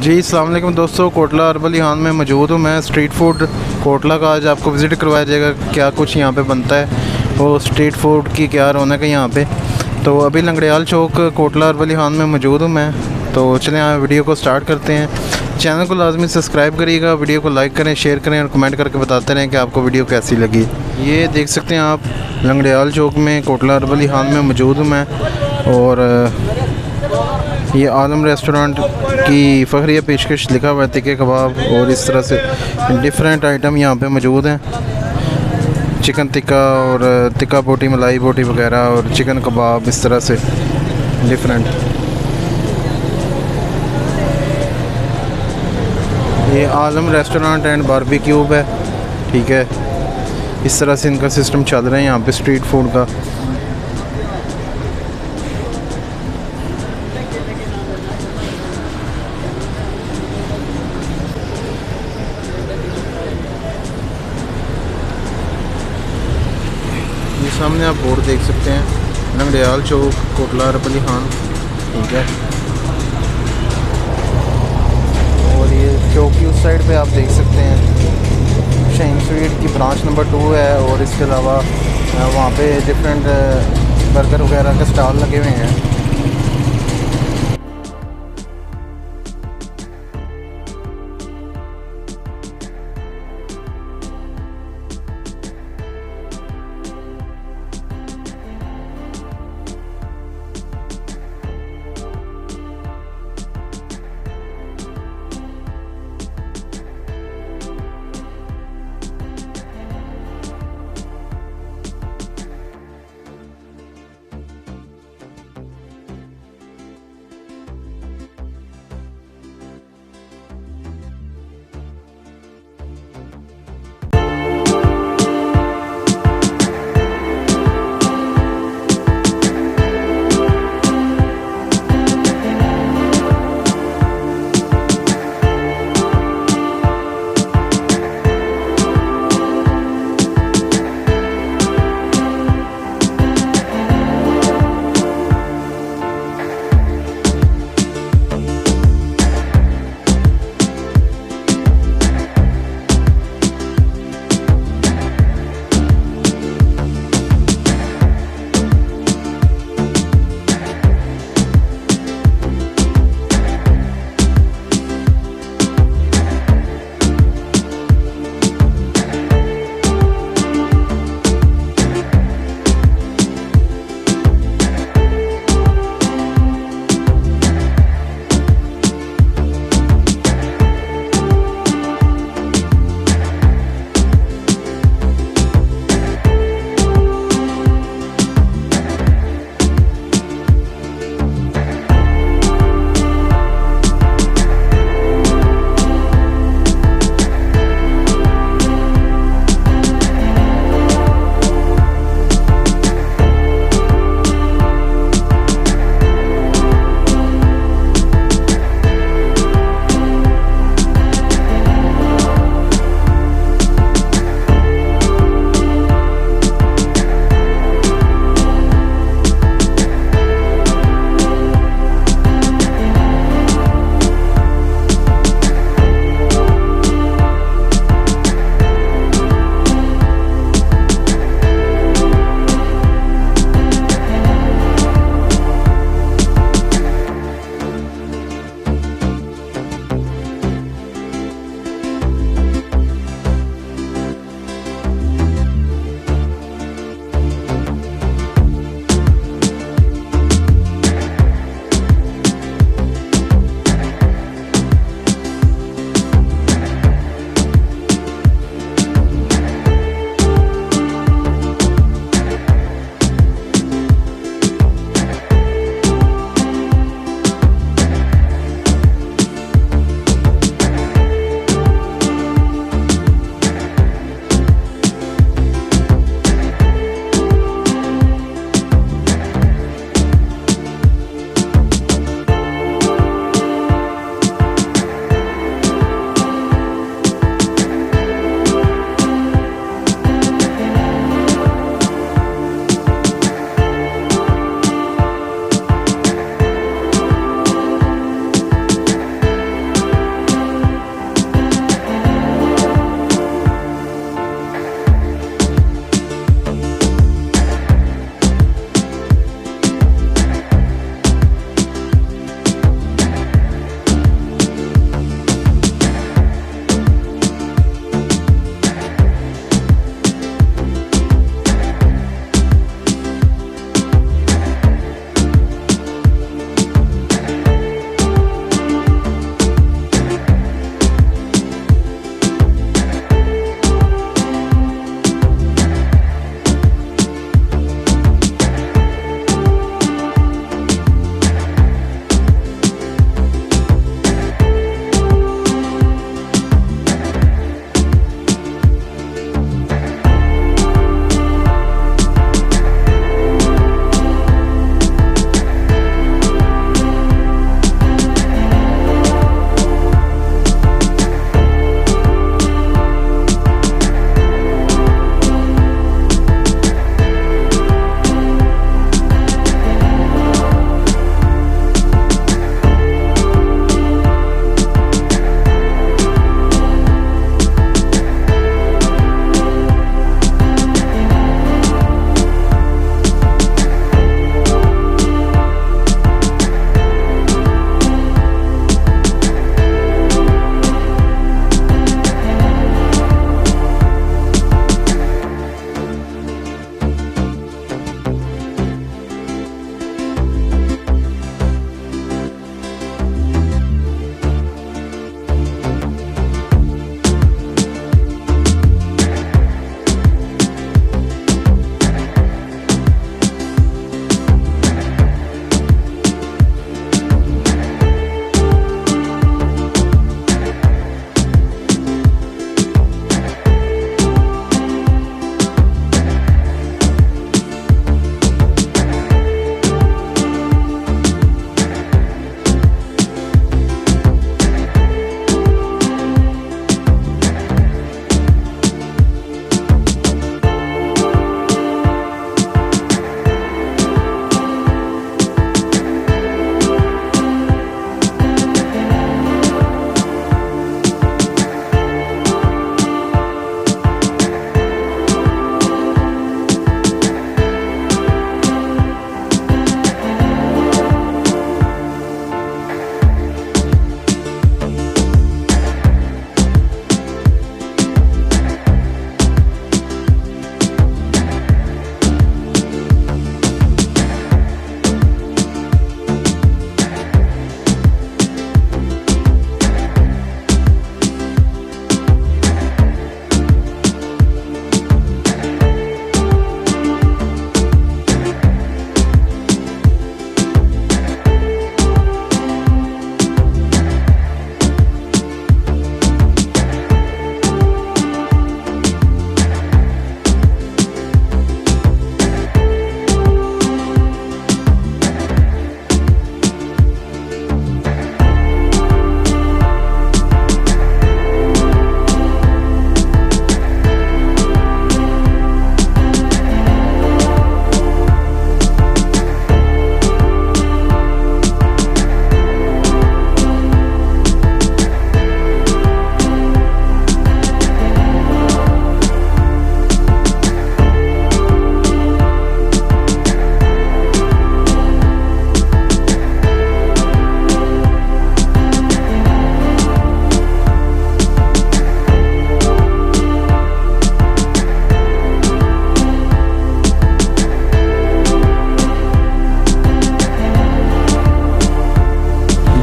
जी अस्सलाम वालेकुम दोस्तों, कोटला अरबल यहाँ में मौजूद हूँ। मैं स्ट्रीट फूड कोटला का आज आपको विज़िट करवाया जाएगा। क्या कुछ यहाँ पे बनता है, वो स्ट्रीट फूड की क्या रौनक है यहाँ पे। तो अभी लंगड़ियाल चौक कोटला अरबल यहाँ में मौजूद हूँ मैं। तो चलें यहाँ वीडियो को स्टार्ट करते हैं। चैनल को लाजमी सब्सक्राइब करिएगा, वीडियो को लाइक करें, शेयर करें और कमेंट करके बताते रहें कि आपको वीडियो कैसी लगी। ये देख सकते हैं आप, लंगड़ियाल चौक में कोटला अरबल यहाँ में मौजूद हूँ मैं। और ये आलम रेस्टोरेंट की फ़खरिया पेशकश लिखा हुआ है, तिक्के कबाब और इस तरह से डिफरेंट आइटम यहाँ पे मौजूद हैं। चिकन टिक्का और टिक्का बोटी, मलाई बोटी वगैरह और चिकन कबाब, इस तरह से डिफरेंट। ये आलम रेस्टोरेंट एंड बारबेक्यूब है, ठीक है। इस तरह से इनका सिस्टम चल रहा है यहाँ पे स्ट्रीट फूड का। ये सामने आप बोर्ड देख सकते हैं, लंगड़ियाल चौक कोटला अरबल खान, ठीक है। और ये चौक की उस साइड पे आप देख सकते हैं शाहीन स्वीट की ब्रांच नंबर 2 है। और इसके अलावा वहाँ पे डिफरेंट बर्गर वगैरह के स्टॉल लगे हुए हैं।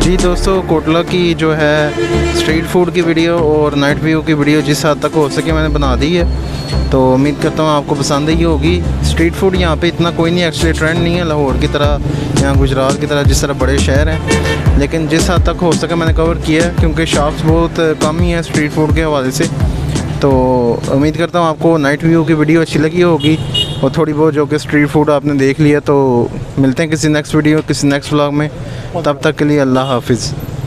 जी दोस्तों, कोटला की जो है स्ट्रीट फूड की वीडियो और नाइट व्यू की वीडियो जिस हद तक हो सके मैंने बना दी है, तो उम्मीद करता हूँ आपको पसंद ही होगी। स्ट्रीट फूड यहाँ पे इतना कोई नहीं, एक्चुअली ट्रेंड नहीं है लाहौर की तरह, यहाँ गुजरात की तरह जिस तरह बड़े शहर हैं, लेकिन जिस हद तक हो सके मैंने कवर किया है, क्योंकि शॉप्स बहुत कम ही हैं स्ट्रीट फूड के हवाले से। तो उम्मीद करता हूँ आपको नाइट व्यू की वीडियो अच्छी लगी होगी, और थोड़ी बहुत जो कि स्ट्रीट फूड आपने देख लिया। तो मिलते हैं किसी नेक्स्ट वीडियो, किसी नेक्स्ट व्लॉग में, तब तक के लिए अल्लाह हाफिज़।